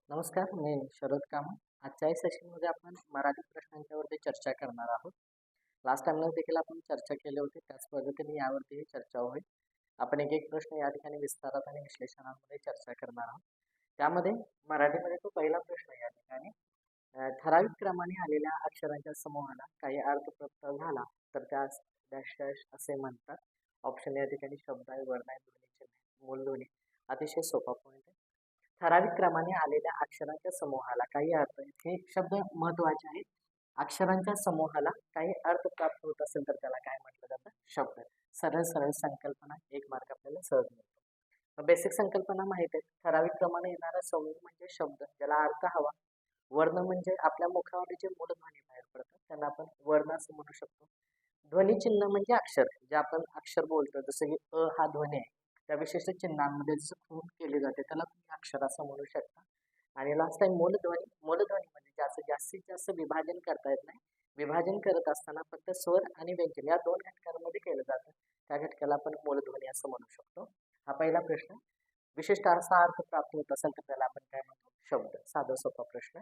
नमस्कार, मी शरद कामत. आजच्या या सेशनमध्ये आपण मराठी प्रश्नांच्यावरती चर्चा करणार आहोत. लास्ट टाइमला देखील आपण चर्चा केली होती, त्याच पद्धतीने यावरतीही चर्चा होईल. आपण एक एक प्रश्न या ठिकाणी विस्तारात आणि विश्लेषणामध्ये चर्चा करणार आहोत. त्यामध्ये मराठीमध्ये तो पहिला प्रश्न या ठिकाणी ठराविक क्रमाने आलेल्या अक्षरांच्या समूहाला काही अर्थ प्राप्त झाला तर त्यास डॅश डॅश असे म्हणतात. ऑप्शन या ठिकाणी शब्द आहे, वर्ण आहे, ध्वनी चिन्ह, मूलध्वनी. अतिशय सोपा पॉईंट आहे. ठराविक क्रमाने आलेल्या अक्षरांच्या समूहाला काही अर्थ, हे शब्द महत्वाचे आहेत. अक्षरांच्या समूहाला काही अर्थ प्राप्त होत असेल तर त्याला काय म्हटलं जातं? शब्द. सरळ सरळ संकल्पना, एक मार्क आपल्याला सहज मिळतो. बेसिक संकल्पना माहित आहे. ठराविक क्रमाने येणारा समूह म्हणजे शब्द, ज्याला अर्थ हवा. वर्ण म्हणजे आपल्या मुखावर जे मूलध्वनी बाहेर पडतात त्यांना आपण वर्ण असं म्हणू शकतो. ध्वनी चिन्ह म्हणजे अक्षर, जे आपण अक्षर बोलतो, जसं की अ हा ध्वनी आहे, त्या विशिष्ट चिन्हांमध्ये जसं खून केले जाते त्याला तुम्ही अक्षर असं म्हणू शकता. आणि लास्ट आहे मूलध्वनी. मूलध्वनी म्हणजे ज्याचं जास्तीत जास्त विभाजन करता येत नाही. विभाजन करत असताना फक्त स्वर आणि व्यंजन या दोन घटकांमध्ये केलं जातं, त्या घटकाला आपण मूलध्वनी असं म्हणू शकतो. हा पहिला प्रश्न. विशिष्ट असा अर्थ प्राप्त होत असेल तर त्याला आपण काय म्हणतो? शब्द. साधा सोपा प्रश्न.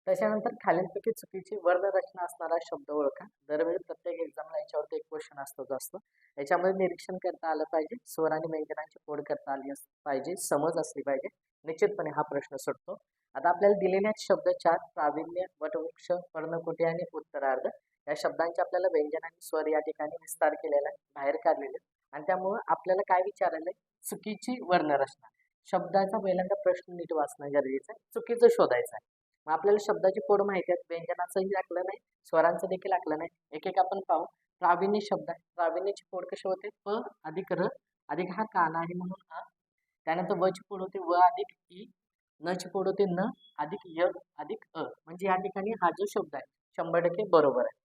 त्याच्यानंतर खालीलपैकी चुकीची वर्णरचना असणारा शब्द ओळखा. दरवेळी प्रत्येक एक्झामला याच्यावरती एक क्वेश्चन असतो. याच्यामध्ये निरीक्षण करता आलं पाहिजे, स्वर आणि व्यंजनांची कोड करता आली पाहिजे, समज असली पाहिजे. निश्चितपणे हा प्रश्न सुटतो. आता आपल्याला दिलेले आहेत शब्द चार: प्रावीण्य, वटवृक्ष, पर्णकुटी आणि उत्तरार्ध. या शब्दांचे आपल्याला व्यंजन आणि स्वर या ठिकाणी विस्तार केलेला आहे, बाहेर काढलेले आहे. आणि त्यामुळे आपल्याला काय विचारलेलं आहे? चुकीची वर्णरचना. शब्दाचा पहिल्यांदा प्रश्न नीट वाचणं गरजेचं आहे, चुकीचं शोधायचं आहे. मग आपल्याला शब्दाची कोड माहिती आहेत, व्यंजनाचंही आखलं नाही, स्वरांचं देखील आखलं नाही. एक एक आपण पाहू. प्रावीण्य शब्द आहे. प्रावीण्याची कोड कशी होते? प अधिक र अधिक हा काना आहे म्हणून आ. त्यानंतर व ची कोड होते व अधिक ई. न ची कोड होते न अधिक य अधिक अ. म्हणजे या ठिकाणी हा जो शब्द आहे 100% बरोबर आहे.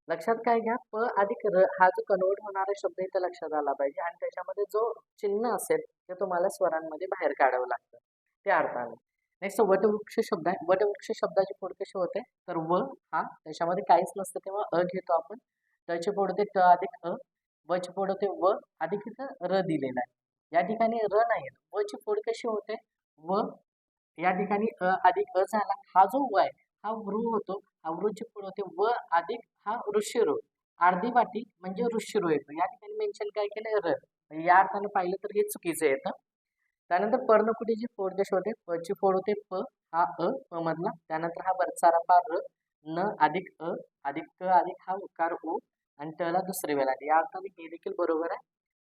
लक्षात काय घ्या, प अधिक र हा जो कन्वर्ट होणारा शब्द इथं लक्षात आला पाहिजे, आणि त्याच्यामध्ये जो चिन्ह असेल ते तुम्हाला स्वरांमध्ये बाहेर काढावं लागतं, त्या अर्थाने. नेक्स्ट वटवृक्ष शब्द आहे. वटवृक्ष शब्दाची कोड कशी होते? तर व हा त्याच्यामध्ये काहीच नसतं तेव्हा अ घेतो आपण. त्याची कोड होते ट अधिक अ. व ची कोड होते व अधिक इथं र दिलेला आहे. या ठिकाणी र नाही, व ची कोड कशी होते? व या ठिकाणी अ अधिक अ झाला. हा जो व आहे हा वृ होतो. हा वृची कोड होते व अधिक हा ऋषीरो. अर्धी वाटी म्हणजे ऋषीरो येतो. या ठिकाणी मेन्शन काय केलंय? र. या अर्थाने पाहिलं तर हे चुकीचं येतं. त्यानंतर पर्णकुटीची फोड कशी होते? प ची फोड होते प हा अ प मधला. त्यानंतर हा वरचा रफा र. न अधिक अ अधिक क अधिक हा उकार उ आणि ट ला दुसरी वेळ आली. या अर्थाने हे देखील बरोबर आहे.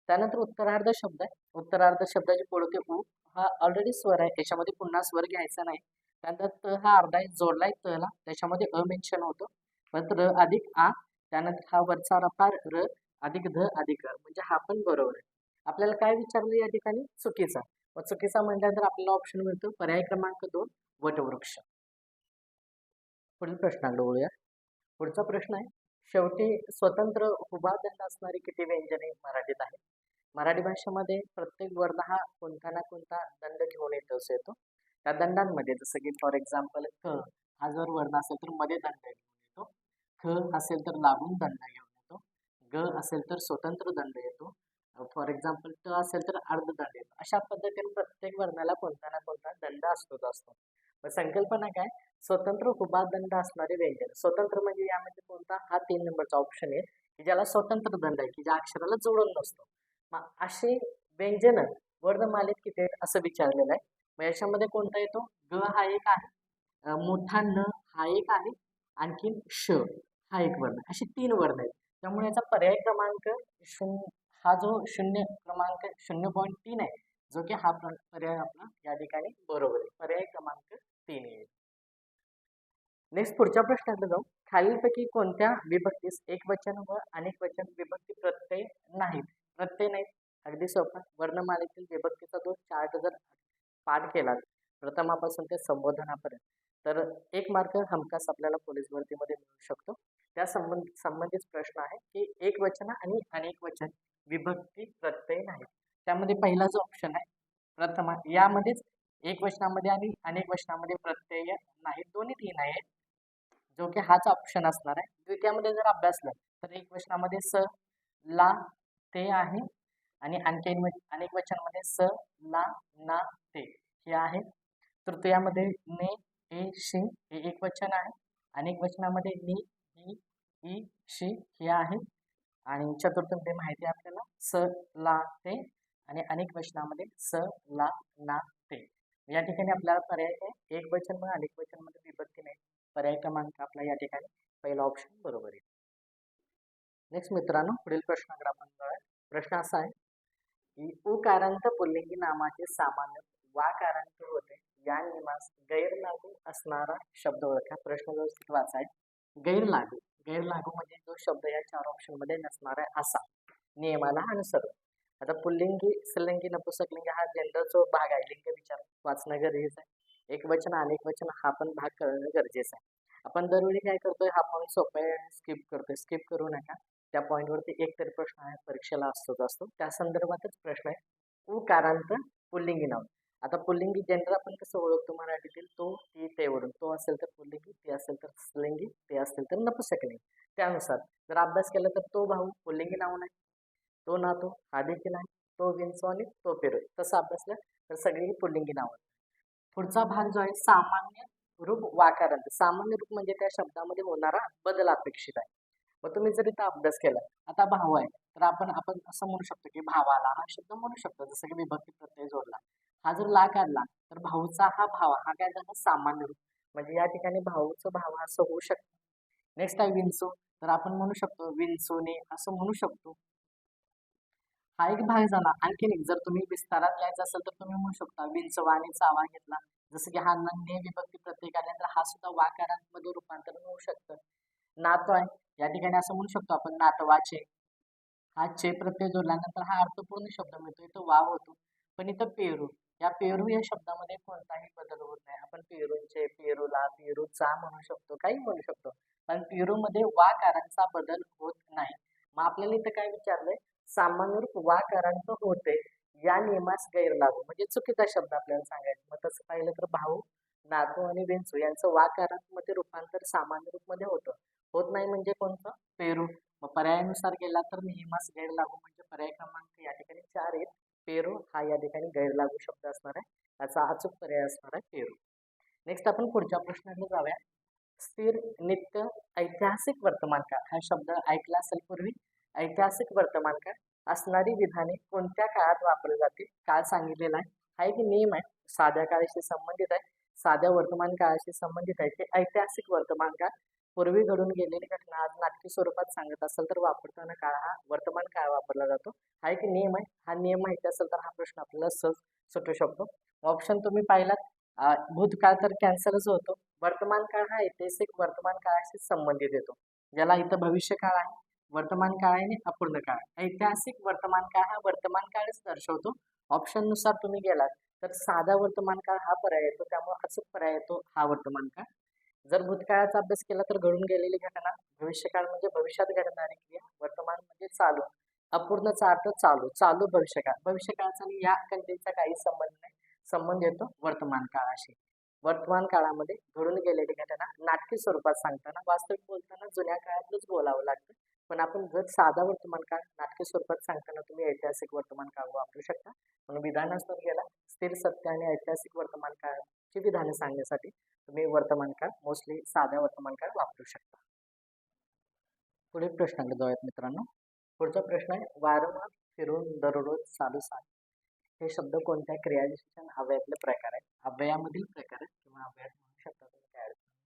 त्यानंतर उत्तरार्ध शब्द आहे. उत्तरार्ध शब्दाची फोड होते उ. हा ऑलरेडी स्वर आहे, त्याच्यामध्ये पुन्हा स्वर घ्यायचा नाही. त्यानंतर त हा अर्धा आहे, जोडलाय त ला, त्याच्यामध्ये अ मेन्शन होतो. परत र अधिक आ. त्यानंतर हा वरचा रफा र अधिक ध अधिक अ. म्हणजे हा पण बरोबर आहे. आपल्याला काय विचारलं या ठिकाणी? चुकीचा. मग चुकीचा म्हटल्यानंतर आपल्याला ऑप्शन मिळतो पर्याय क्रमांक 2 वटवृक्ष. पुढील प्रश्नाकडे वळूया. पुढचा प्रश्न आहे, शेवटी स्वतंत्र उभा दंड असणारी किती व्यंजने मराठीत आहेत? मराठी भाषेमध्ये प्रत्येक वर्ण हा कोणता ना कोणता दंड घेऊन येतो. त्या दंडांमध्ये जसं की फॉर एक्झाम्पल क हा जर वर्ण असेल तर मध्ये दंड घेऊन येतो. ख असेल तर लागून दंड घेऊन येतो. ग असेल तर स्वतंत्र दंड येतो. फॉर एक्झाम्पल ट असेल तर अर्धदंड येतो. अशा पद्धतीने प्रत्येक वर्णाला कोणता ना कोणता दंड असतो. मग संकल्पना काय? स्वतंत्र उभा दंड असणारे व्यंजन. स्वतंत्र म्हणजे यामध्ये कोणता? हा 3 नंबरचा ऑप्शन आहे, की ज्याला स्वतंत्र दंड आहे, की ज्या अक्षराला जोडून नसतो. मग असे व्यंजन वर्णमालेत किती आहेत असं विचारलेलं आहे. मग याच्यामध्ये कोणता येतो? ग हा एक आहे, मोठा न हा एक आहे, आणखीन श हा एक वर्ण. असे 3 वर्ण आहेत. त्यामुळे याचा पर्याय क्रमांक शून्य, हा जो शून्य क्रमांक 0.3 आहे, जो की हा पर्याय आपला या ठिकाणी बरोबर आहे. पर्याय क्रमांक 3 येईल. नेक्स्ट पुढच्या प्रश्नाकडे जाऊ. खालीलपैकी कोणत्या विभक्तीस एकवचन व अनेक वचन विभक्ती प्रत्यय नाहीत? प्रत्यय नाहीत. अगदी सोपं. वर्णमालेतील विभक्तीचा जो चार्ट जर पाठ केला प्रथमापासून ते संबोधनापर्यंत, तर 1 मार्क हमखास आपल्याला पोलीस भरतीमध्ये मिळू शकतो. त्या संबंधित प्रश्न आहे की एकवचन आणि अनेक वचन विभक्ती प्रत्यय नाहीत. त्यामध्ये पहिला जो ऑप्शन आहे प्रथमा, यामध्येच एक वचनामध्ये आणि अनेक वचनामध्ये प्रत्यय नाहीत, दोन्ही 3 आहेत, जो की हाच ऑप्शन असणार आहे. द्वितीयामध्ये जर अभ्यासलं तर एक वचनामध्ये स, ला, ते आहे, आणि आणखी अनेक वचनामध्ये स, ला, ना, ते हे आहे. तृतीयामध्ये ने, ए, शी हे एक वचन आहे. अनेक वचनामध्ये नि, ही, ई, शी हे आहे. आणि चतुर्थमध्ये माहिती आहे आपल्याला स, ला, ते. आणि अनेक वचनामध्ये स, ला, ना, ते. या ठिकाणी आपल्याला पर्याय काय एक वचन मग अनेक वचन मध्ये विभक्ती नाही. पर्याय क्रमांक आपला या ठिकाणी पहिला ऑप्शन बरोबर आहे. नेक्स्ट मित्रांनो, पुढील प्रश्नाकडे आपण जाऊया. प्रश्न असा आहे की उकारांत पुल्लिंगी नामाचे सामान्य वाकारांत होते या नियमास गैरलागू असणारा शब्द ओळखा. प्रश्न व्यवस्थित वाचाय. गैरलागू, गैरलागू म्हणजे जो शब्द या 4 ऑप्शन मध्ये नसणारा असा नियमाला अनुसरून. आता पुल्लिंगी, स्त्रीलिंगी, नपुंसकलिंगी हा जनरलचा भाग आहे. लिंग विचार वाचणं गरजेचं आहे. एक वचन अनेक वचन हा पण भाग कळणं गरजेचं आहे. आपण दरवेळी काय करतोय हा पॉईंट सोपा आहे स्किप करतोय. स्किप करू नका. त्या पॉईंटवरती एक तरी प्रश्न आहे परीक्षेला असतो. त्या संदर्भातच प्रश्न आहे. उकारांत पुल्लिंगी नाव. आता पुल्लिंगी जनरल आपण कसं ओळखतो मराठीतील तो, ती, ते वरून. तो असेल तर पुल्लिंगी, ती असेल तर स्त्रीलिंगी, ते असेल तर नपुंसकलिंगी. त्यानुसार जर अभ्यास केला तर तो भाऊ पुल्लिंगी नाव नाही, तो नातो हा देखील आहे, तो विंचू आणि तो पेरू तसं अभ्यासलं तर सगळी पुल्लिंगी नावं. पुढचा भाग जो आहे सामान्य रूप वाकारांत. सामान्य रूप म्हणजे त्या शब्दामध्ये होणारा बदल अपेक्षित आहे. मग तुम्ही जर इथं अभ्यास केला, आता भाऊ आहे तर आपण आपण असं म्हणू शकतो की भावाला हा शब्द म्हणू शकतो, जसं की विभक्ती प्रत्यय जोडला. हा जर ला काढला तर भाऊचा हा भाव हा काय झाला सामान्य रूप, म्हणजे या ठिकाणी भाऊचं भाव असं होऊ शकतं. नेक्स्ट आहे विंचू, तर आपण म्हणू शकतो विंचूने असं म्हणू शकतो. हा एक भाग झाला. आणखीन एक जर तुम्ही विस्तारात लिहायचं असेल तर तुम्ही म्हणू शकता विंचवा आणि चावा घेतला. जसं की हा नंदे विभक्ती प्रत्यय आल्यानंतर हा सुद्धा वाकारांमध्ये रूपांतरण होऊ शकतं. नातो आहे या ठिकाणी असं म्हणू शकतो आपण नातवाचे. हा चे प्रत्यय जोडल्यानंतर हा अर्थपूर्ण शब्द मिळतो, इथं वाव होतो. पण इथं पेरू, या पेरू या शब्दामध्ये कोणताही बदल होत नाही. आपण पेरूंचे, पेरूला, पेरूचा म्हणू शकतो, काही म्हणू शकतो. पण पेरूमध्ये वाकारांचा बदल होत नाही. मग आपल्याला इथं काय विचारलंय सामान्य रूप वाकारांत होते या नियमास गैरलागू, म्हणजे चुकीचा शब्द आपल्याला सांगायचं. मग तसं पाहिलं तर भाऊ, नातू आणि विंचू यांचं वाकारांमध्ये रूपांतर सामान्य रूपमध्ये होतं. होत नाही म्हणजे कोणतं पेरू. मग पर्यायानुसार गेला तर नियमास गैरलागू म्हणजे पर्याय क्रमांक या ठिकाणी 4 आहेत. पेरू हा या ठिकाणी गैरलागू शब्द असणार आहे. त्याचा अचूक पर्याय असणार आहे पेरू. नेक्स्ट आपण पुढच्या प्रश्नाकडे जाऊया. स्थिर, नित्य, ऐतिहासिक वर्तमान काळ हा शब्द ऐकला असेल पूर्वी. ऐतिहासिक वर्तमान काळ असणारी विधाने कोणत्या काळात वापरली जातील काळ सांगितलेला आहे. हा एक नियम आहे, साध्या काळाशी संबंधित आहे, साध्या वर्तमान काळाशी संबंधित आहे. ते ऐतिहासिक वर्तमान काळ पूर्वी घडून गेलेली घटना आज नाटकी स्वरूपात सांगत असेल तर वापरताना काळ हा वर्तमान काळ वापरला जातो. हा एक नियम आहे. हा नियम माहिती असेल तर हा प्रश्न आपल्याला सहज सुटू शकतो. ऑप्शन तुम्ही पाहिलात, भूतकाळ तर कॅन्सलच होतो. वर्तमान काळ हा ऐतिहासिक वर्तमान काळाशी संबंधित येतो, ज्याला इथं भविष्य काळ आहे, वर्तमान काळ आहे आणि अपूर्ण काळ. ऐतिहासिक वर्तमान काळ हा वर्तमान काळच दर्शवतो. ऑप्शन नुसार तुम्ही गेलात तर साधा वर्तमान काळ हा पर्याय येतो, त्यामुळे अचूक पर्याय येतो हा वर्तमान काळ. जर भूतकाळाचा अभ्यास केला तर घडून गेलेली घटना, भविष्यकाळ म्हणजे भविष्यात घडणारी क्रिया, वर्तमान म्हणजे चालू, अपूर्णचा अर्थ चालू, चालू भविष्यकाळ. भविष्यकाळाचा आणि या कंटेंटचा काही संबंध नाही, संबंध येतो वर्तमान काळाशी. वर्तमान काळामध्ये घडून गेलेली घटना नाटकी स्वरूपात सांगताना, वास्तविक बोलताना जुन्या काळातलंच बोलावं लागतं. पण आपण जर साधा वर्तमान काळ नाटकी स्वरूपात सांगताना तुम्ही ऐतिहासिक वर्तमान काळ वापरू शकता. म्हणून विधानास्तर गेला स्थिर, सत्य आणि ऐतिहासिक वर्तमान काळाची विधाने सांगण्यासाठी तुम्ही वर्तमान काळ मोस्टली साध्या वर्तमान काळ वापरू शकता. पुढील प्रश्नाकडे जाऊयात मित्रांनो. पुढचा प्रश्न आहे वारंवार फिरून दररोज चालू साल हे शब्द कोणत्या क्रियाविशेषण अव्ययातले प्रकार आहेत. अव्ययामधील प्रकार आहेत किंवा अव्ययात म्हणू शकता तुम्ही, काय अडचण नाही.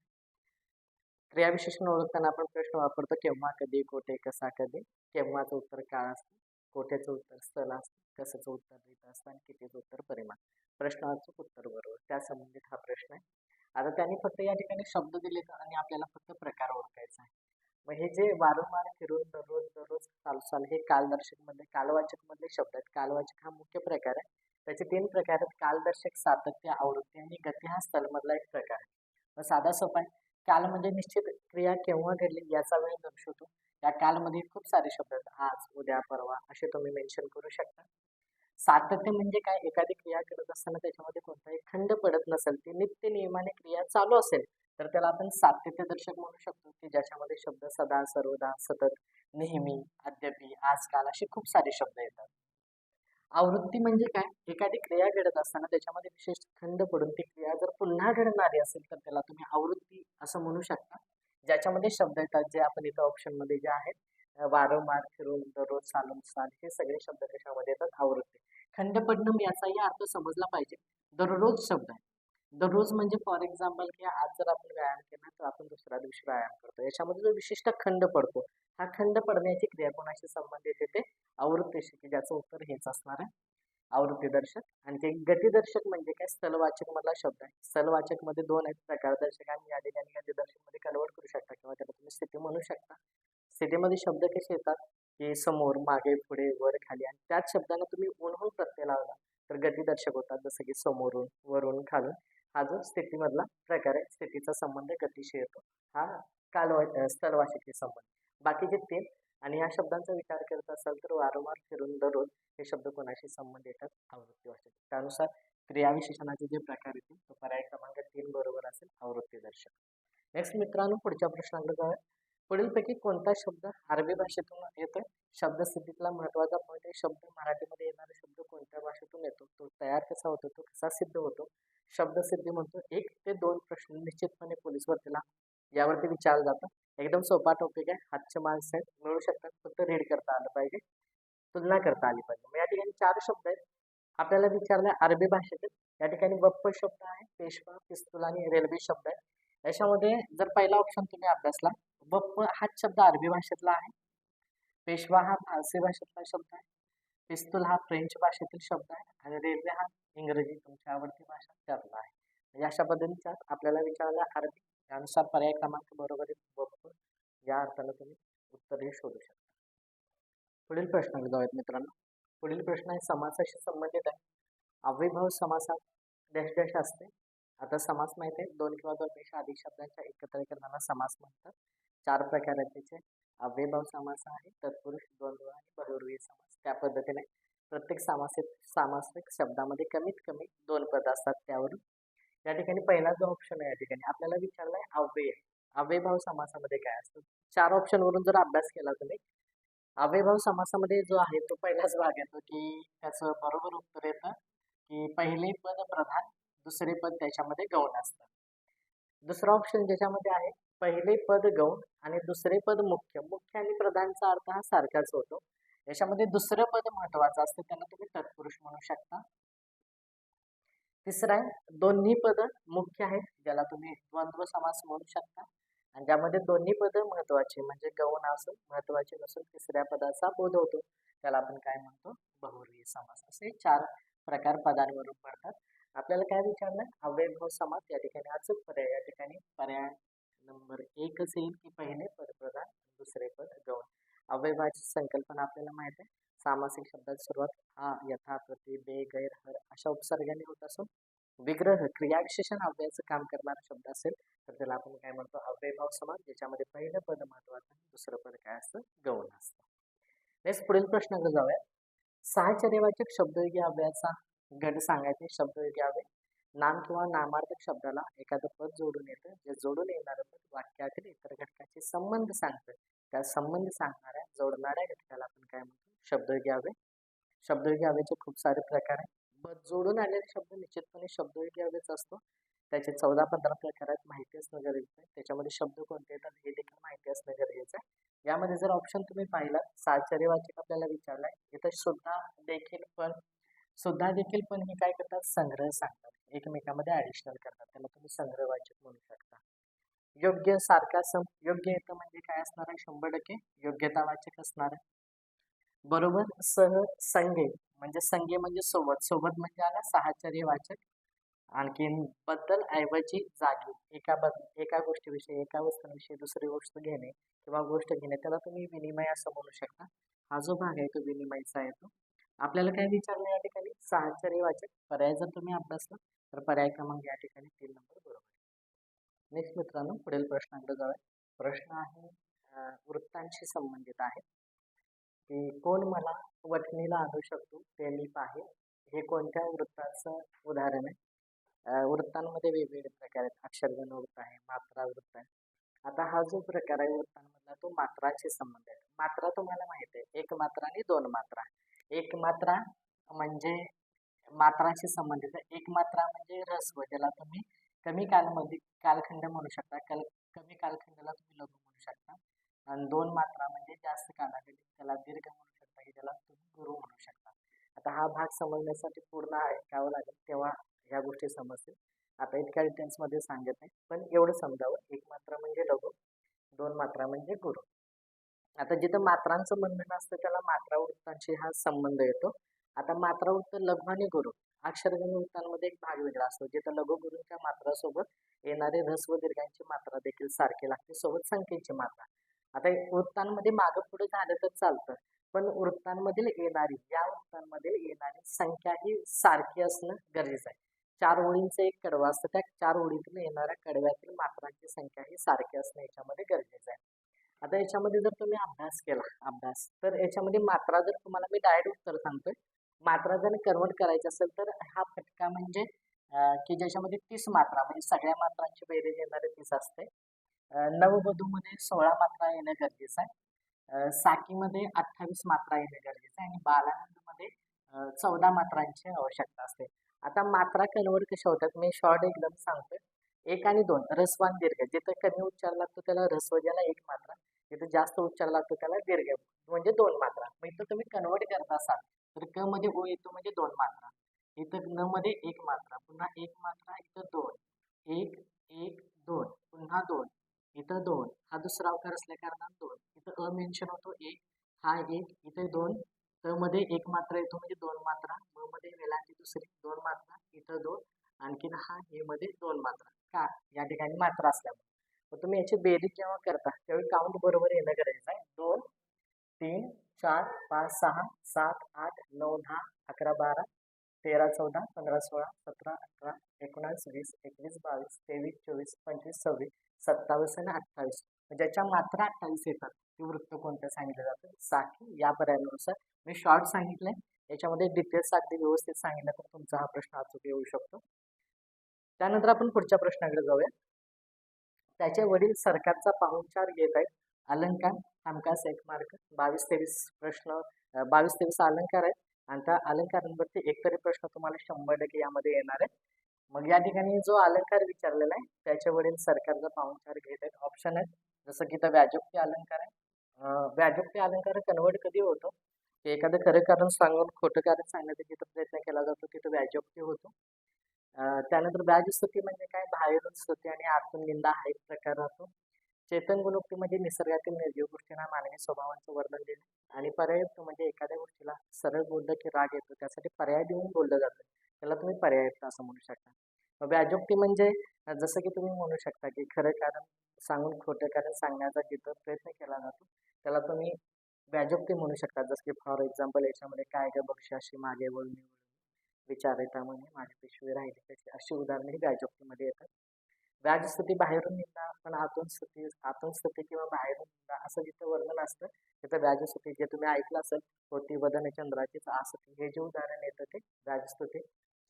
क्रियाविशेषण ओळखताना आपण प्रश्न वापरतो केव्हा, कधी, कोठे, कसा, कधी. केव्हाचं उत्तर काळ असतं, कोठेचं उत्तर स्थल असतं, कसाचं उत्तर रीत असतं आणि कितीचं उत्तर परिमाण. प्रश्नाचं उत्तर बरोबर, त्या संबंधित हा प्रश्न आहे. आता त्यांनी फक्त या ठिकाणी शब्द दिले आणि आपल्याला फक्त प्रकार ओळखायचा आहे. मग हे जे वारंवार फिरून दररोज दररोज चालू हे कालदर्शक मध्ये कालवाचक मधले शब्द आहेत. कालवाचक हा मुख्य प्रकार आहे. त्याचे 3 प्रकार आहेत, कालदर्शक, सातत्य, आवृत्ती आणि गती हा स्थल मधला एक प्रकार आहे. मग साधा सोपा आहे. काल म्हणजे निश्चित क्रिया केव्हा घडली याचा वेळ दर्शवतो. या कालमध्ये खूप सारे शब्द आहेत, आज, उद्या, परवा असे तुम्ही मेन्शन करू शकता. सातत्य म्हणजे काय, एखादी क्रिया करत असताना त्याच्यामध्ये कोणताही खंड पडत नसेल, ती नित्य नियमाने क्रिया चालू असेल तर त्याला आपण सातत्यदर्शक म्हणू शकतो, की ज्याच्यामध्ये शब्द सदा, सर्वदा, सतत, नेहमी, अद्यापि, आजकाल असे खूप सारे शब्द येतात. आवृत्ती म्हणजे काय? एखादी क्रिया घडत असताना त्याच्यामध्ये विशेष खंड पडून ती क्रिया जर पुन्हा घडणारी असेल तर त्याला तुम्ही आवृत्ती असं म्हणू शकता. ज्याच्यामध्ये शब्द येतात जे आपण इथं ऑप्शनमध्ये जे आहेत वारंवार, फिरून, दररोज, चालून, साल हे सगळे शब्द त्याच्यामध्ये येतात आवृत्ती. खंड पडणं याचाही अर्थ समजला पाहिजे. दररोज शब्द आहे. दररोज म्हणजे फॉर एक्झाम्पल की आज जर आपण व्यायाम केला तर आपण दुसऱ्या दिवशी व्यायाम करतो. याच्यामध्ये जो विशिष्ट खंड पडतो, हा खंड पडण्याची क्रिया कोणाशी संबंधित येते? आवृत्तीशी, की ज्याचं उत्तर हेच असणार आहे. आवृत्तीदर्शक. आणखी एक गतिदर्शक म्हणजे काय? स्थलवाचक मधला शब्द आहे. स्थलवाचक मध्ये दोन आहेत प्रकारदर्शक आणि या ठिकाणी गतिदर्शक मध्ये कन्वर्ट करू शकता किंवा त्याला तुम्ही स्थिती म्हणू शकता. स्थितीमध्ये शब्द कसे येतात की समोर, मागे, पुढे, वर, खाली आणि त्याच शब्दांना तुम्ही ऊन प्रत्यय लावला तर गतिदर्शक होतात, जसं की समोरून, वरून, खालून. हा जो स्थितीमधला प्रकार आहे, स्थितीचा संबंध गतीशी येतो. हा स्थलवाचकी संबंध. बाकीचे तीन आणि या शब्दांचा विचार करत असाल तर वारंवार, फिरून, दररोज हे शब्द कोणाशी संबंध येतात? आवृत्तीवाचक. त्यानुसार क्रियाविशेषणाचे जे प्रकार येतील तो पर्याय क्रमांक 3 बरोबर असेल, आवृत्तीदर्शक. नेक्स्ट मित्रांनो, पुढच्या प्रश्नाकडे जाऊया. पुढीलपैकी कोणता शब्द अरबी भाषेतून येतोय? शब्दसिद्धीतला महत्वाचा पॉईंट आहे, शब्द मराठीमध्ये येणारा शब्द कोणत्या भाषेतून येतो, तो तयार कसा होतो, तो कसा सिद्ध होतो. शब्दसिद्धी म्हणतो 1 ते 2 प्रश्न निश्चितपणे पोलीस भरतीला यावरती विचारलं जातं. एकदम सोपा टॉपिक आहे, हातचे मार्क्स आहेत, मिळू शकतात, फक्त रीड करता आलं पाहिजे, तुलना करता आली पाहिजे. मग या ठिकाणी 4 शब्द आहेत, आपल्याला विचारलं अरबी भाषेत. या ठिकाणी वप्प शब्द आहे, पेशवा, पिस्तूल आणि रेल्वे शब्द आहे. याच्यामध्ये जर पहिला ऑप्शन तुम्ही अभ्यासला, वप्प हाच शब्द अरबी भाषेतला आहे, पेशवा हा फारसी भाषेतला शब्द आहे, पिस्तूल हा फ्रेंच भाषेतील शब्द आहे आणि रेल्वे हा इंग्रजी तुमची आवडती भाषा त्यातला आहे. म्हणजे अशा पद्धतीचा आपल्याला विचारला अरबी, त्यानुसार पर्याय क्रमांक बरोबर आहे वप्प. या अर्थानं तुम्ही उत्तरही शोधू शकता. पुढील प्रश्नाकडे जाऊयात मित्रांनो. पुढील प्रश्न आहे समासाशी संबंधित आहे. अव्ययभाव समासात डॅश डॅश असते. आता समास माहिती आहे, 2 किंवा 2 पेक्षा अधिक शब्दांच्या एकत्रीकरणाला समास म्हणतात. 4 प्रकार आहेत त्याचे. अव्ययभाव समास आहे, तत्पुरुष, द्वंद्व आणि बहुव्रीही समास. त्या पद्धतीने प्रत्येक सामासिक शब्दामध्ये कमीत कमी 2 पद असतात. त्यावरून या ठिकाणी पहिला जो ऑप्शन आहे, या ठिकाणी आपल्याला विचारलाय अव्यय. अव्ययभाव समासामध्ये काय असतं? 4 ऑप्शन वरून जर अभ्यास केला तुम्ही, अव्ययभाव समासामध्ये जो आहे तो पहिलाच भाग येतो की त्याचं बरोबर उत्तर येतं की पहिले पद प्रधान, दुसरे पद त्याच्यामध्ये गौण असतं. दुसरा ऑप्शन ज्याच्यामध्ये आहे पहिले पद गौण आणि दुसरे पद मुख्य. मुख्य आणि प्रधानचा अर्थ हा सारखाच होतो. याच्यामध्ये दुसरं पद महत्वाचं असतं, त्यांना तुम्ही तत्पुरुष म्हणू शकता. तिसरा आहे दोन्ही पद मुख्य आहेत, ज्याला तुम्ही द्वंद्व समास म्हणू शकता. आणि ज्यामध्ये दोन्ही पद महत्वाचे म्हणजे गौण असून महत्वाचे नसून तिसऱ्या पदाचा बोध होतो, त्याला आपण काय म्हणतो? बहुव्रीही समास. असे 4 प्रकार पदांवरून पडतात. आपल्याला काय विचारलं? अव्ययभाव समास. या ठिकाणी अचूक पर्याय, या ठिकाणी पर्याय नंबर 1च येईल की पहिले पद प्रधान, दुसरे पद गौण. अव्ययभावाची संकल्पना आपल्याला माहिती आहे. सामासिक शब्दात सुरुवात हा, यथा, प्रति, बे, गैर, हर अशा उपसर्गाने होत असून विग्रह क्रियाविशेषण अव्ययाचं काम करणारा शब्द असेल तर त्याला आपण काय म्हणतो? अव्ययभाव समास, ज्याच्यामध्ये पहिलं पद महत्वाचं आणि दुसरं पद काय असतं? गौण असतं. नेक्स्ट पुढील प्रश्नाकडे जाऊया. साहचर्यवाचक शब्दयोगी अव्ययाचा गट सांगायचे. शब्दयोगी अव्यय नाम किंवा नामार्थक शब्दाला एखादं पद जोडून येतं, जे जोडून येणारं पद वाक्यातील इतर घटकाचे संबंध सांगतं. त्या संबंध सांगणाऱ्या जोडणाऱ्या घटकाला आपण काय म्हणतो? शब्दयोगी अव्यय. शब्दयोगी अव्ययाचे खूप सारे प्रकार आहेत. जोडून आलेले शब्द निश्चितपणे शब्दयोगी अव्ययच असतो. त्याचे 14-15 प्रकार आहेत, माहिती असणं गरजेचं आहे. त्याच्यामध्ये शब्द कोणते येतात हे देखील माहिती असणं गरजेचं आहे. यामध्ये जर ऑप्शन तुम्ही पाहिला, साहचर्यवाचक आपल्याला विचारलाय, इथं सुद्धा देखील पण हे काय करतात? संग्रह सांगतात, एकमेकांमध्ये ऍडिशनल करतात, त्याला तुम्ही संग्रहवाचक म्हणू शकता. योग्य, सारखा, योग्य येतं म्हणजे काय असणार आहे? 100% योग्यतावाचक असणार आहे. बरोबर, सह, संगे म्हणजे संगे म्हणजे सोबत, सोबत म्हणजे आला साहचर्यवाचक. आणखीन बद्दल, ऐवजी, जागी, एका गोष्टीविषयी, एका वस्तूविषयी दुसरी गोष्ट घेणे किंवा गोष्ट घेणे, त्याला तुम्ही विनिमय असं म्हणू शकता. हा जो भाग आहे तो विनिमयचा येतो. आपल्याला काय विचारलं या ठिकाणी? साहचर्यवाचक. पर्याय जर तुम्ही अभ्यासला तर पर्याय क्रमांक या ठिकाणी 3 नंबर बरोबर. नेक्स्ट मित्रांनो, पुढील प्रश्नाकडे जाऊया. प्रश्न आहे वृत्तांशी संबंधित आहे की कोण मला वठणीला आणू शकतो ते मी पाहे. हे कोणत्या वृत्ताचं उदाहरण आहे? वृत्तांमध्ये वेगवेगळे प्रकार आहेत. अक्षरगण वृत्त आहे, मात्रा वृत्त आहे. आता हा जो प्रकार आहे वृत्तांमधला तो मात्राचे संबंध आहे. मात्रा तुम्हाला माहिती आहे, 1 मात्रा आणि 2 मात्रा. 1 मात्रा म्हणजे मात्रांशी संबंधित आहे. एक मात्रा म्हणजे ऱ्हस्व, ज्याला तुम्ही कमी कालावधी कालखंड म्हणू शकता. कमी कालखंडाला तुम्ही लघु म्हणू शकता. आणि दोन मात्रा म्हणजे जास्त कालावधी, त्याला दीर्घ म्हणू शकता, की त्याला तुम्ही गुरु म्हणू शकता. आता हा भाग समजण्यासाठी पूर्ण ऐकावं लागेल, तेव्हा ह्या गोष्टी समजतील. आता इतक्या डिटेल्समध्ये सांगत नाही, पण एवढं समजावं. एक मात्रा म्हणजे लघु, दोन मात्रा म्हणजे गुरु. आता जिथं मात्रांचं बंधन असतं त्याला मात्रा वृत्तांशी हा संबंध येतो. आता मात्रा वृत्त लघु आणि गुरु अक्षरगण वृत्तांमध्ये एक भाग वेगळा असतो, जिथं लघु गुरूंच्या मात्रासोबत येणारे ऱ्हस्व दीर्घांची मात्रा देखील सारखी लागते, सोबत संख्येची मात्रा. आता वृत्तांमध्ये मागं पुढे झालं तर चालतं, पण वृत्तांमधील येणारी या वृत्तांमध्ये येणारी संख्या ही सारखी असणं गरजेचं आहे. 4 ओळींचं एक कडवं असतं, त्या 4 ओळीतून येणाऱ्या कडव्यातील मात्रांची संख्या ही सारखी असणं याच्यामध्ये गरजेचं आहे. आता याच्यामध्ये जर तुम्ही अभ्यास तर याच्यामध्ये मात्रा जर तुम्हाला मी डायरेक्ट उत्तर सांगतोय, मात्रा जर कन्वर्ट करायची असेल तर हा फटका म्हणजे की ज्याच्यामध्ये 30 मात्रा म्हणजे सगळ्या मात्रांची बेरीज येणारे 30 असते. नववधूमध्ये 16 मात्रा येणं गरजेचं आहे. साकीमध्ये 28 मात्रा येणं गरजेचं आहे आणि बालानंदमध्ये 14 मात्रांची आवश्यकता असते. आता मात्रा कन्वर्ट कशा होतात मी शॉर्ट एकदम सांगतोय. 1 आणि 2 ऱ्हस्व आणि दीर्घ. जिथं कमी उच्चार लागतो त्याला ऱ्हस्व, ज्याला 1 मात्रा. जिथं जास्त उच्चार लागतो त्याला दीर्घ म्हणजे 2 मात्रा. मग इथं तुम्ही कन्वर्ट करत असाल तर क मध्ये ओ येतो म्हणजे 2 मात्रा. इथं न मध्ये 1 मात्रा, पुन्हा 1 मात्रा, इथं 2, 1, 1, 2, पुन्हा 2, इथं 2, हा दुसरा अवकार असल्या कारणाने 2, इथं मेन्शन होतो 1, हा 1, इथे 2, त मध्ये 1 मात्रा येतो म्हणजे 2 मात्रा, म मध्ये वेलांटी दुसरी 2 मात्रा, इथं 2, आणखीन हा हे मध्ये 2 मात्रा. का या ठिकाणी मात्रा असल्यामुळे. तर तुम्ही याची बेरीज जेव्हा करता त्यावेळी काउंट बरोबर येणं गरजेचं आहे. 2, 3, 4, 5, 6, 7, 8, 9, 10, 11, 12, 13, 14, 15, 16, 17, 18, 19, 20, 21, 22, 23, 24, 25, 26, 27 आणि 28. ज्याच्या मात्रा 28 येतात ते वृत्त कोणतं सांगितलं जातं? साकी. या पर्यायानुसार मी शॉर्ट सांगितलंय, याच्यामध्ये डिटेल्स अगदी व्यवस्थित सांगितलं तर तुमचा हा प्रश्न अचूक येऊ शकतो. त्यानंतर आपण पुढच्या प्रश्नाकडे जाऊया. त्याचे वडील सरकारचा पाहुणचार घेत आहेत. अलंकार हमखास 1 मार्क. 22-23 प्रश्न, 22-23 अलंकार आहेत आणि त्या अलंकारांवरती एकतरी प्रश्न तुम्हाला 100% यामध्ये येणार आहे. मग या ठिकाणी जो अलंकार विचारलेला आहे त्याच्या वडील सरकारचा पाहुणचार घेत आहेत. ऑप्शन आहेत जसं की इथं व्याजोक्ती अलंकार आहे. व्याजोक्ती अलंकार कन्वर्ट कधी होतो? की एखादं खरं कारण सांगून खोटं कारण सांगण्याचा जिथं प्रयत्न केला जातो तिथं व्याजोक्ती होतो. त्यानंतर व्याजस्तुती म्हणजे काय? बाहेरून स्तुती आणि आतून निंदा हा एक प्रकार राहतो. चेतन गुणोक्ती म्हणजे निसर्गातील निर्जीव गोष्टींना मानवी स्वभावांचं वर्णन देणे आणि पर्यायुक्त म्हणजे एखाद्या गोष्टीला सरळ बोललं की राग येतो त्यासाठी पर्याय देऊन बोललं जातं, त्याला तुम्ही पर्यायुक्त असं म्हणू शकता. व्याजोक्ती म्हणजे जसं की तुम्ही म्हणू शकता की खरं कारण सांगून खोटं कारण सांगण्याचा जिथं प्रयत्न केला जातो त्याला तुम्ही व्याजोक्ती म्हणू शकता. जसं की फॉर एक्झाम्पल याच्यामध्ये काय ग बक्षी अशी मागे वळून विचारिता म्हणे माझी पिशवी राहिली कशी, अशी उदाहरणे ही व्याजोक्तीमध्ये येतात. व्याजस्तुती बाहेरून निंदा, पण आतून स्तुती किंवा बाहेरून निंदा असं जिथं वर्णन असतं तिथं व्याजस्तुती. जे तुम्ही ऐकलं असेल होती वदन चंद्राचीच आसती, हे जे उदाहरण येतं ते व्याजस्तुती.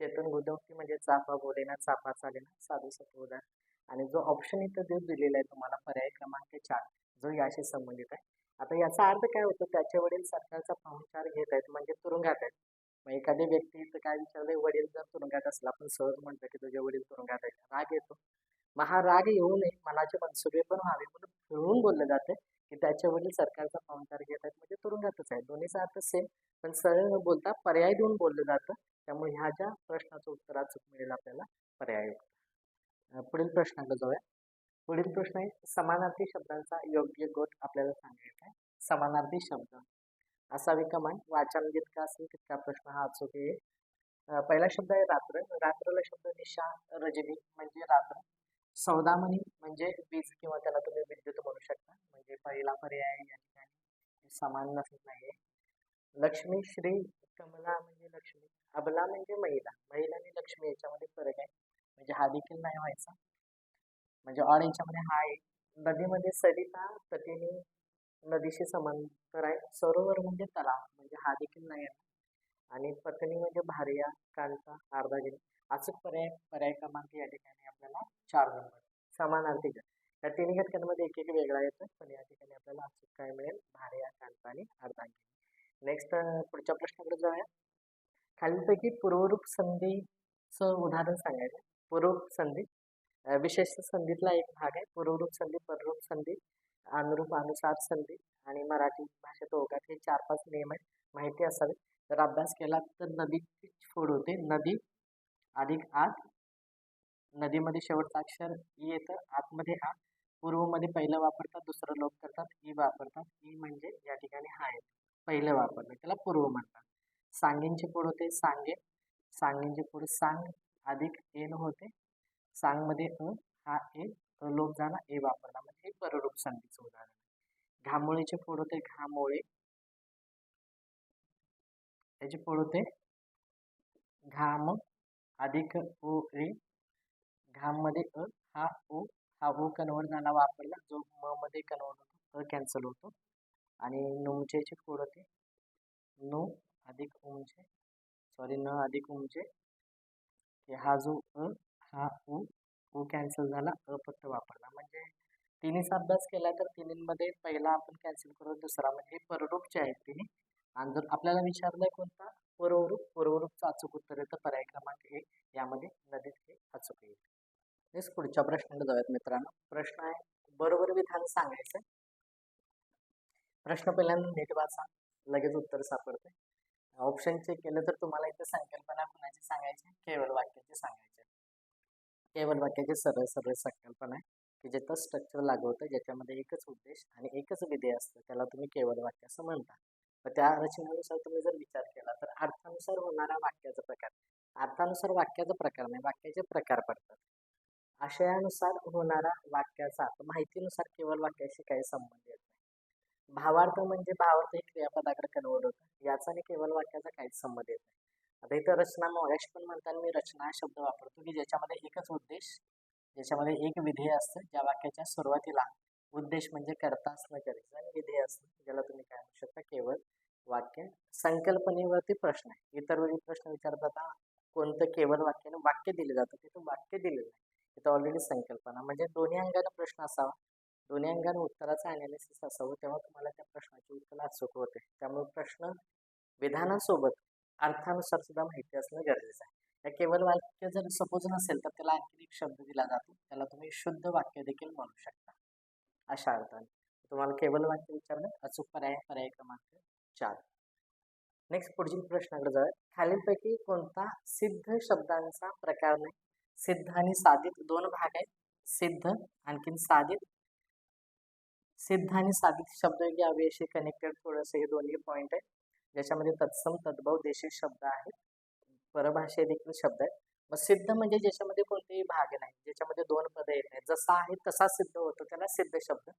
चेतन गुणोक्ती म्हणजे चाफा बोलेना चाफा चालेना, साधू सत्व उदाहरण. आणि जो ऑप्शन इथं जो दिलेला आहे तुम्हाला पर्याय क्रमांक 4 जो याशी संबंधित आहे. आता याचा अर्थ काय होतो? त्याच्या वडील सरकारचा पाहुणचार घेत आहेत म्हणजे तुरुंगात आहेत. मग एखादी व्यक्ती तर काय विचारले, वडील जर तुरुंगात असला, आपण सहज म्हणतो की तुझे वडील तुरुंगात आहेत, राग येतो. मग हा राग येऊ नये, मनाचे मनसुबे पण व्हावे म्हणून फिरवून बोललं जातं की त्याच्या वडील सरकारचा पाहुणचार घेत आहेत म्हणजे तुरुंगातच आहे. दोन्हीचा अर्थ सेम, पण सरळ न बोलता पर्याय देऊन बोललं जातं. त्यामुळे ह्या ज्या प्रश्नाचं उत्तर अचूक मिळेल आपल्याला पर्याय. पुढील प्रश्नाकडे जाऊया. पुढील प्रश्न आहे समानार्थी शब्दांचा योग्य गोट आपल्याला सांगायचा आहे. समानार्थी शब्द असावी कमांड, वाचन जितका असेल तितका प्रश्न हा अचूक येईल. पहिला शब्द आहे रात्र. रात्रला शब्द निशा, रजनी म्हणजे रात्र. सौदामणी म्हणजे वीज किंवा त्याला तुम्ही विद्युत म्हणू शकता, म्हणजे पहिला पर्याय या ठिकाणी समान नसत नाहीये. लक्ष्मी, श्री, कमला म्हणजे लक्ष्मी, अबला म्हणजे महिला. महिला आणि लक्ष्मी याच्यामध्ये फरक आहे, म्हणजे हा देखील नाही व्हायचा. म्हणजे ऑड याच्यामध्ये हा आहे. नदीमध्ये सरिता तटीने नदीशी समांतर आहे. सरोवर म्हणजे तलाव, म्हणजे हा देखील नाही आहे. आणि पत्नी म्हणजे भार्या, कांता, अर्धांगिनी. अचूक पर्याय पर्याय क्रमांक या ठिकाणी आपल्याला 4 नंबर. समानार्थी गट या तिन्ही घटकांमध्ये एक एक वेगळा येतो, पण या ठिकाणी आपल्याला अचूक काय मिळेल? भार्या, कांता आणि अर्धांगिनी. नेक्स्ट पुढच्या प्रश्नाकडे जाऊया. खालीलपैकी पूर्वरूप संधीचं उदाहरण सांगायचं. पूर्वरूप संधी विशेष संधीतला एक भाग आहे. पूर्वरूप संधी, पररूप संधी, अनुरूप अनुसार संधी आणि मराठी भाषेत ओघात हे 4-5 नियम आहेत. माहिती असावे. तर अभ्यास केला तर नदीची फोड होते. नदी अधिक आत, नदीमध्ये शेवटचं अक्षर ई येतं, आतमध्ये आ. पूर्वमध्ये पहिलं वापरतात, दुसरं लोप करतात, ई वापरतात. ई म्हणजे या ठिकाणी हा आहे, पहिलं वापरलं त्याला पूर्व म्हणतात. सांगींची फोड होते सांगे, सांगींची फोड सांग अधिक एन होते. सांगमध्ये अ, हा ए, लोप झाला, ए वापरला, म्हणजे हे पररूप संधीचं उदाहरण आहे. घामोळीचे फोड होते घामोळे, त्याची फोड होते घाम अधिक ओ रे. घाम मध्ये अ, हा ओ, हा ओ कन्वर्ट झाला वापरला, जो म मध्ये कन्वर्ट होतो, अ कॅन्सल होतो. आणि नुमचेची फोड होते नो अधिक उमचे, सॉरी न अधिक उमचे, हा जो अ, हा उ कॅन्सल झाला, अ फक्त वापरला. म्हणजे तिन्हीचा अभ्यास केला तर तिन्हीमध्ये पहिला आपण कॅन्सल करू, दुसरा म्हणजे पररूपचे आहेत तिन्ही. आणि जर आपल्याला विचारलंय कोणता पूर्वरूप, पूर्वरूपचं अचूक उत्तर येतं पर्याय क्रमांक 1, यामध्ये नदीत हे अचूक येईल. तेच पुढच्या प्रश्नाला जाऊयात मित्रांनो. प्रश्न आहे बरोबर विधान सांगायचं. प्रश्न पहिल्यांदा नीट वाचा, लगेच उत्तर सापडते. ऑप्शन चेक केलं तर तुम्हाला इथे संकल्पना कुणाची सांगायची, केवळ वाक्याची सांगायची. केवळ वाक्याची सरळ सरळ संकल्पना आहे की ज्याचं स्ट्रक्चर लागू होतं, ज्याच्यामध्ये एकच उद्देश आणि एकच विधेय असतं, त्याला तुम्ही केवळ वाक्य असं म्हणता. तर त्या रचनेनुसार तुम्ही जर विचार केला तर अर्थानुसार होणारा वाक्याचा प्रकार, अर्थानुसार वाक्याचा प्रकार नाही, वाक्याचे प्रकार पडतात. आशयानुसार होणारा वाक्याचा माहितीनुसार केवळ वाक्याशी काही संबंध येत नाही. भावार्थ म्हणजे भावार्थ हे क्रियापदाकडे कन्वर्ट होतं, याचा आणि केवळ वाक्याचा काहीच संबंध येत नाही. आता इथं रचना मगाशी पण म्हणताना मी रचना हा शब्द वापरतो की ज्याच्यामध्ये एकच उद्देश, ज्याच्यामध्ये एक विधेय असतं, ज्या वाक्याच्या सुरुवातीला उद्देश म्हणजे करता असणं गरजेचं आणि विधेय असतं, ज्याला तुम्ही काय म्हणू शकता, केवळ वाक्य. संकल्पनेवरती प्रश्न आहे. इतर वेळी प्रश्न विचारताना कोणतं केवळ वाक्याने वाक्य दिले जातं, तिथं वाक्य दिलेलं आहे, तिथं ऑलरेडी संकल्पना. म्हणजे दोन्ही अंगाने प्रश्न असावा, दोन्ही अंगाने उत्तराचं अनालिसिस असावं, तेव्हा तुम्हाला त्या प्रश्नाची उत्तर अचूक होते. त्यामुळे प्रश्न विधानासोबत अर्थानुसार सुद्धा माहिती असणं गरजेचं आहे. या केवळ वाक्य जर सपोज नसेल तर त्याला आणखी एक शब्द दिला जातो, त्याला तुम्ही शुद्ध वाक्य देखील म्हणू शकता. अशा अर्थाने तुम्हाला केवळ वाक्य विचारलं, अचूक पर्याय पर्याय क्रमांक 4. नेक्स्ट पुढील प्रश्नाकडे जाऊया. खालीलपैकी कोणता सिद्ध शब्दांचा प्रकार नाही? सिद्ध आणि साधित दोन भाग आहेत. सिद्ध आणखीन साधित. सिद्ध आणि साधित शब्द यावेळी कनेक्टेड थोडंसं हे दोन्ही पॉईंट आहे, ज्याच्यामध्ये तत्सम तद्भव देशी शब्द आहेत, परभाषे देखील शब्द आहेत. मग सिद्ध म्हणजे ज्याच्यामध्ये कोणतेही भाग नाही, ज्याच्यामध्ये दोन पद येत आहेत, जसा आहे तसा सिद्ध होतो, त्याला सिद्ध शब्द.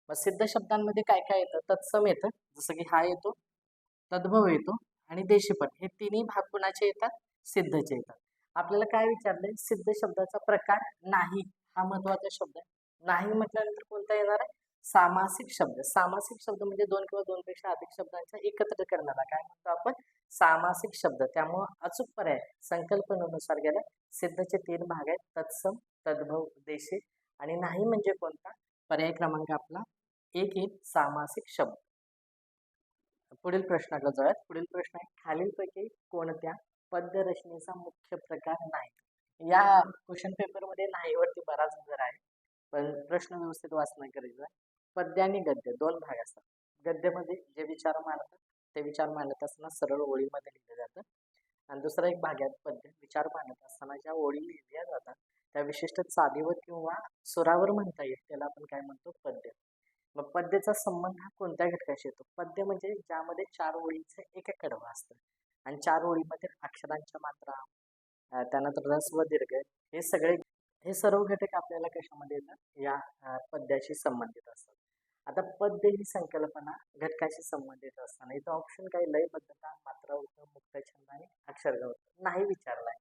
मग सिद्ध शब्दांमध्ये काय काय येतं? तत्सम येतं, जसं की हा येतो, तद्भव येतो आणि देशीपद, हे तिन्ही भाग कुणाचे येतात? सिद्धचे येतात. आपल्याला काय विचारलंय? सिद्ध शब्दाचा प्रकार नाही, हा महत्वाचा शब्द आहे. नाही म्हटल्यानंतर कोणता येणार आहे? सामासिक शब्द. सामासिक शब्द म्हणजे दोन किंवा दोनपेक्षा अधिक शब्दांचा एकत्र करणारा काय म्हणतो आपण? सामासिक शब्द. त्यामुळं अचूक पर्याय संकल्पनेनुसार गेला, सिद्धचे 3 भाग आहेत, तत्सम, तद्भव, देशी. आणि नाही म्हणजे कोणता? पर्याय क्रमांक आपला 1 येईल, सामासिक शब्द. पुढील प्रश्नाकडे जाऊयात. पुढील प्रश्न आहे खालीलपैकी कोणत्या पद्य रचनेचा मुख्य प्रकार नाही? या क्वेश्चन पेपरमध्ये नाही वरती बराच जर आहे, पण प्रश्न व्यवस्थित वाचणं गरजेचं आहे. पद्य आणि गद्य दोन भाग असतात. गद्यमध्ये जे विचार मांडतात ते विचार मांडत असताना सरळ ओळीमध्ये लिहिलं जातं, आणि दुसरा एक भाग आहे पद्य. विचार मांडत असताना ज्या ओळी लिहिल्या जातात त्या विशिष्ट चालीवर किंवा सुरावर म्हणता येईल, त्याला आपण काय म्हणतो? पद्य. मग पद्याचा संबंध हा कोणत्या घटकाशी येतो? पद्य म्हणजे ज्यामध्ये 4 ओळींचं एक कडवं असतं आणि 4 ओळीमध्ये अक्षरांच्या मात्रा, त्यानंतर रस व दीर्घ, हे सर्व घटक आपल्याला कशामध्ये येतात? या पद्याशी संबंधित असतात. आता पद्य ही संकल्पना घटकाशी संबंधित असताना इथं ऑप्शन काही लयबद्धता, मात्रा उत्तम, मुक्त छंद आणि अक्षरगौत नाही विचारलाय.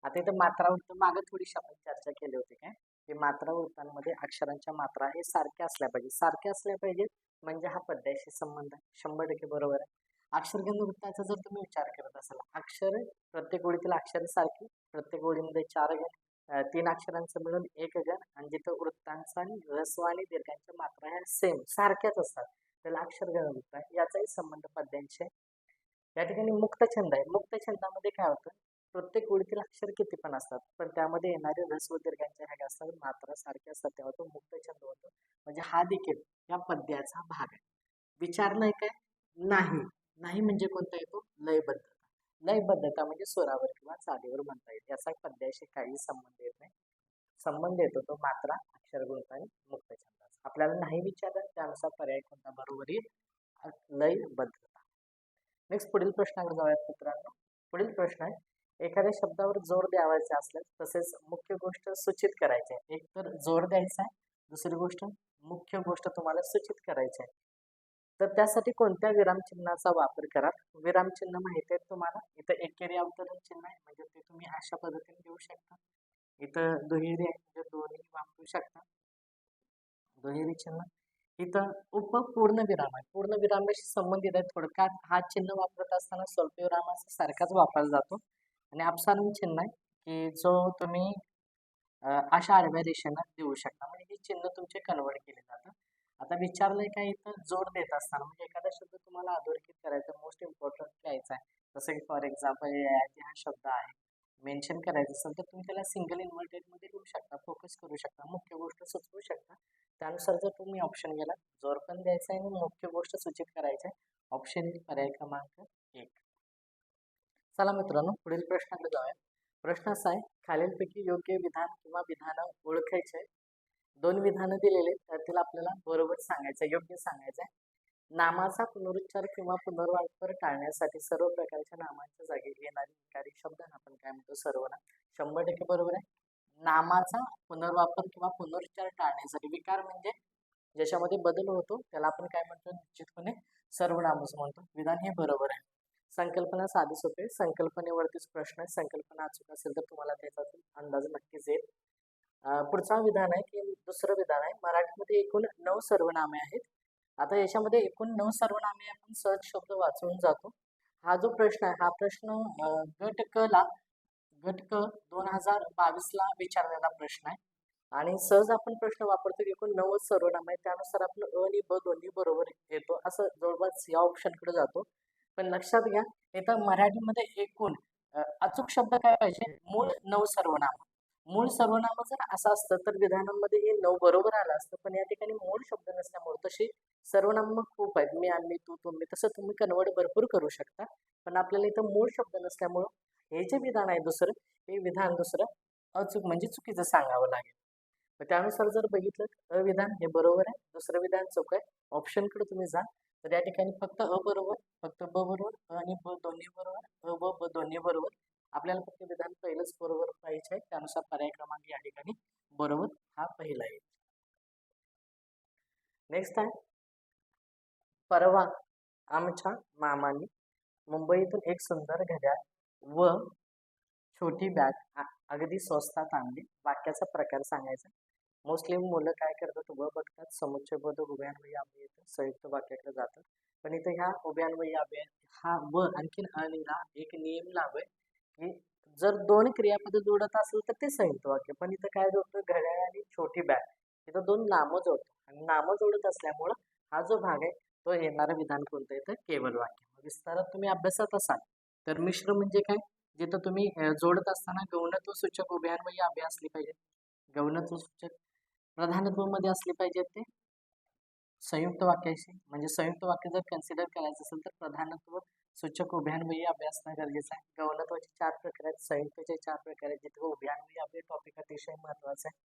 आता इथं मात्रा उत्तम मागे थोडीशी आपण चर्चा केली होती काय, की मात्रा वृत्तांमध्ये अक्षरांच्या मात्रा हे सारख्या असल्या पाहिजे, सारख्या असल्या पाहिजेत म्हणजे हा पद्याशी संबंध आहे. 100% बरोबर आहे. अक्षरगंध वृत्ताचा जर तुम्ही विचार करत असाल, अक्षर प्रत्येक ओळीतील अक्षर सारखी, प्रत्येक ओळीमध्ये 4 गण, 3 अक्षरांचं मिळून 1 गण, आणि जिथं वृत्तांचा आणि ह्रस्व आणि दीर्घांच्या मात्रा ह्या सेम सारख्याच असतात, त्याला अक्षरगण वृत्त आहे. याचाही संबंध पद्यांशी आहे. या ठिकाणी मुक्त छंद आहे. मुक्त छंदामध्ये काय होतं, प्रत्येक ओळीतील अक्षर किती पण असतात, पण त्यामध्ये येणारे रस व दीर्घांचे ह्या असतात, मात्रा सारख्या असतात, तेव्हा तो मुक्त छंद होतो. म्हणजे हा देखील या पद्याचा भाग आहे. विचारलंय काय? नाही. नाही म्हणजे कोणता येतो? लयबद्धता. लयबद्धता म्हणजे स्वरावर किंवा चालीवर म्हणता येईल. याचा पद्याशी काही संबंध येत नाही. संबंध येतो तो मात्रा, अक्षर गुणता आणि मुक्त छंदाचा. आपल्याला नाही विचारलं त्यानुसार पर्याय कोणता बरोबर येईल? लयबद्धता. नेक्स्ट पुढील प्रश्नाकडे जाऊयात मित्रांनो. पुढील प्रश्न आहे, एखाद्या शब्दावर जोर द्यावायचा असल्यास तसेच मुख्य गोष्ट सूचित करायची आहे. एक तर जोर द्यायचा आहे, दुसरी गोष्ट मुख्य गोष्ट तुम्हाला सूचित करायची आहे. तर त्यासाठी कोणत्या विरामचिन्हाचा वापर करा? विरामचिन्ह माहिती आहे तुम्हाला. इथं एकेरी अवतरण चिन्ह आहे, म्हणजे ते तुम्ही अशा पद्धतीने देऊ शकता. इथं दुहेरी आहे, म्हणजे दोन्ही वापरू शकता. दुहेरी चिन्ह. इथं पूर्ण विराम आहे. पूर्ण विरामाशी संबंधित आहे. थोडक्यात हा चिन्ह वापरत असताना स्वल्पविरामाचा सारखाच वापरला जातो. आणि अपसारण चिन्ह आहे, की जो तुम्ही अशा आडव्या रेषेनं देऊ शकता. म्हणजे हे चिन्ह तुमचे कन्वर्ट केले जातं. आता विचारलंय काय, इथं जोड देत असताना म्हणजे एखादा शब्द तुम्हाला अधोरेखित करायचा, मोस्ट इम्पॉर्टंट घ्यायचा आहे. जसं की फॉर एक्झाम्पल हा शब्द आहे, मेन्शन करायचं असेल तर तुम्ही त्याला सिंगल इन्व्हर्टेडमध्ये लिहू शकता, फोकस करू शकता, मुख्य गोष्ट सुचवू शकता. त्यानुसार जर तुम्ही ऑप्शन गेला, जोर पण द्यायचा आहे आणि मुख्य गोष्ट सूचित करायची आहे. ऑप्शन पर्याय क्रमांक 1. चला मित्रांनो, पुढील प्रश्नाकडे जाऊया. प्रश्न असा आहे, खालीलपैकी योग्य विधान किंवा विधानं ओळखायचे. 2 विधानं दिलेले, त्यातील आपल्याला बरोबर सांगायचं, योग्य सांगायचं आहे. नामाचा पुनरुच्चार किंवा पुनर्वापर टाळण्यासाठी सर्व प्रकारच्या नामांच्या जागी येणारे विकारी शब्दांना आपण काय म्हणतो? सर्वनाम. 100% बरोबर आहे. नामाचा पुनर्वापर किंवा पुनरुच्चार टाळण्यासाठी, विकार म्हणजे ज्याच्यामध्ये बदल होतो त्याला आपण काय म्हणतो? निश्चितपणे सर्वनामच म्हणतो. विधान हे बरोबर आहे. संकल्पना साधी सोपी, संकल्पनेवरतीच प्रश्न आहे. संकल्पना अचूक असेल तर तुम्हाला त्याचा अंदाज नक्कीच येईल. पुढचा विधान आहे, की दुसरं विधान आहे, मराठीमध्ये एकूण 9 सर्वनामे आहेत. आता याच्यामध्ये एकूण 9 सर्वनामे आपण सहज शब्द वाचून जातो. हा जो प्रश्न आहे, हा प्रश्न गट क 2022 ला विचारलेला प्रश्न आहे. आणि सहज आपण प्रश्न वापरतो की एकूण 9 सर्वनाम आहे, त्यानुसार आपण अ आणि ब दोन्ही बरोबर येतो, असं जवळपास या ऑप्शनकडे जातो. पण लक्षात घ्या, इथं मराठीमध्ये एकूण अचूक शब्द काय पाहिजे? मूळ 9 सर्वनाम. मूळ सर्वनाम जर असं असतं तर विधानामध्ये हे 9 बरोबर आलं असतं, पण या ठिकाणी मूळ शब्द नसल्यामुळे तशी सर्वनाम मग खूप आहेत. मी, आम्ही, तू, तुम्ही, तसं तुम्ही कन्वर्ट भरपूर करू शकता. पण आपल्याला इथं मूळ शब्द नसल्यामुळं हे जे विधान आहे दुसरं, हे विधान दुसरं अचूक म्हणजे चुकीचं सांगावं लागेल. मग त्यानुसार जर बघितलं, अविधान हे बरोबर आहे, दुसरं विधान चूक आहे. ऑप्शनकडे तुम्ही जा, तर या ठिकाणी फक्त अ बरोबर, फक्त ब बरोबर, अ आणि ब दोन्ही बरोबर, अ व ब दोन्ही बरोबर. आपल्याला फक्त विधान पहिलंच बरोबर पाहिजे आहे, त्यानुसार पर्याय क्रमांक या ठिकाणी बरोबर हा पहिला आहे. नेक्स्ट आहे, परवा आमच्या मामानी मुंबईतून एक सुंदर घड्याळ व छोटी बॅग अगदी स्वस्तात आणली. वाक्याचा प्रकार सांगायचा. मोस्टली मुलं काय करतात? व बघतात, समुच्चयबद्ध उभयान्वयी अव्यय येतं, संयुक्त वाक्याकडे जातात. पण इथं ह्या उभयान्वयी अव्यय हा व आणखीन अनिला एक नियम लावय, की जर 2 क्रियापद जोडत असेल तर ते संयुक्त वाक्य. पण इथं काय जोडतो? घड्याळ आणि छोटी बॅग. इथं 2 नामं जोडतो आणि नामं जोडत असल्यामुळं हा जो भाग आहे तो येणारं विधान कोणतं येतं? केवळ वाक्य. विस्तारात तुम्ही अभ्यासात असाल तर मिश्र म्हणजे काय? जिथं तुम्ही जोडत असताना गौणत्व सूचक उभयान्वयी अव्यय असली पाहिजे. गौणत्व सूचक प्रधानत्वामध्ये असले पाहिजेत ते संयुक्त वाक्याशी. म्हणजे संयुक्त वाक्य जर कन्सिडर करायचं असेल तर प्रधानत्व सूचक उभयान्वयी अव्यय असणं गरजेचं आहे. गौणत्वाचे 4 प्रकार आहेत, संयुक्तचे 4 प्रकार आहेत. जिथे उभयान्वयी अव्यय टॉपिक अतिशय महत्वाचा आहे.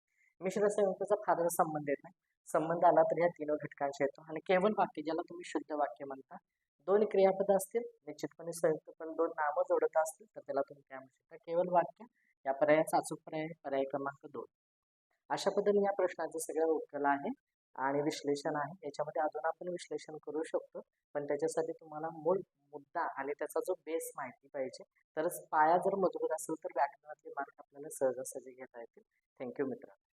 मिश्र संयुक्तचा फारसा संबंध येत नाही. संबंध आला तर ह्या 3 घटकांशी येतो. आणि केवळ वाक्य, ज्याला तुम्ही शुद्ध वाक्य म्हणता, 2 क्रियापद असतील निश्चितपणे संयुक्त, पण 2 नामं जोडत असतील तर त्याला तुम्ही काय म्हणू शकता? केवळ वाक्य. या पर्यायाचा अचूक पर्याय पर्याय क्रमांक 2. अशा पद्धतीने या प्रश्नाचं सगळं उत्तर आहे आणि विश्लेषण आहे. याच्यामध्ये अजून आपण विश्लेषण करू शकतो, पण त्याच्यासाठी तुम्हाला मूळ मुद्दा आणि त्याचा जो बेस माहिती पाहिजे. तरच पाया जर मजबूत असेल तर व्याकरणातले मार्क आपल्याला सहजासहजी घेता येतील. थँक्यू मित्रांनो.